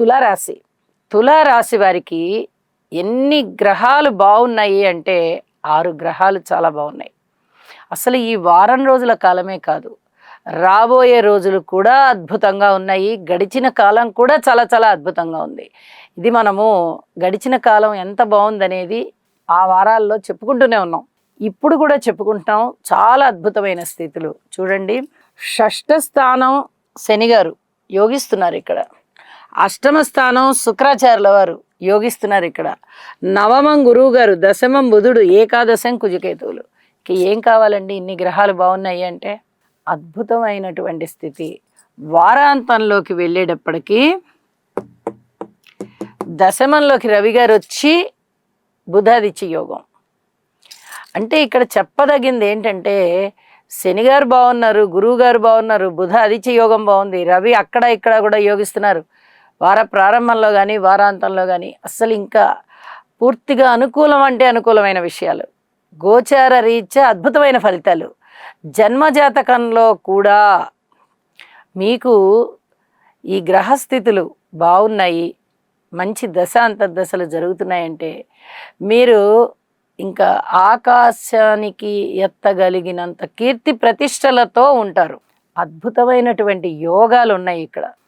తులారాశి. తులారాశి వారికి ఎన్ని గ్రహాలు బాగున్నాయి అంటే 6 గ్రహాలు చాలా బాగున్నాయి. అసలు ఈ వారం రోజుల కాలమే కాదు, రాబోయే రోజులు కూడా అద్భుతంగా ఉన్నాయి. గడిచిన కాలం కూడా చాలా చాలా అద్భుతంగా ఉంది. ఇది మనము గడిచిన కాలం ఎంత బాగుందనేది ఆ వారాల్లో చెప్పుకుంటూనే ఉన్నాం. ఇప్పుడు కూడా చెప్పుకుంటున్నాం. చాలా అద్భుతమైన స్థితులు చూడండి. షష్ఠ స్థానం శని గారు యోగిస్తున్నారు ఇక్కడ. అష్టమ స్థానం శుక్రాచార్యుల వారు యోగిస్తున్నారు ఇక్కడ. నవమం గురువు గారు, దశమం బుధుడు, ఏకాదశం కుజకేతువులు. ఏం కావాలండి, ఇన్ని గ్రహాలు బాగున్నాయి అంటే? అద్భుతమైనటువంటి స్థితి. వారాంతంలోకి వెళ్ళేటప్పటికీ దశమంలోకి రవి గారు వచ్చి బుధాదిత్య యోగం. అంటే ఇక్కడ చెప్పదగింది ఏంటంటే, శని గారు బాగున్నారు, గురువు గారు బాగున్నారు, బుధ ఆదిత్య యోగం బాగుంది, రవి అక్కడ ఇక్కడ కూడా యోగిస్తున్నారు. వార ప్రారంభంలో కానీ వారాంతంలో కానీ అస్సలు ఇంకా పూర్తిగా అనుకూలం అంటే అనుకూలమైన విషయాలు. గోచార రీత్యా అద్భుతమైన ఫలితాలు. జన్మజాతకంలో కూడా మీకు ఈ గ్రహస్థితులు బాగున్నాయి, మంచి దశ అంతర్దశలు జరుగుతున్నాయంటే మీరు ఇంకా ఆకాశానికి ఎత్తగలిగినంత కీర్తి ప్రతిష్టలతో ఉంటారు. అద్భుతమైనటువంటి యోగాలు ఉన్నాయి ఇక్కడ.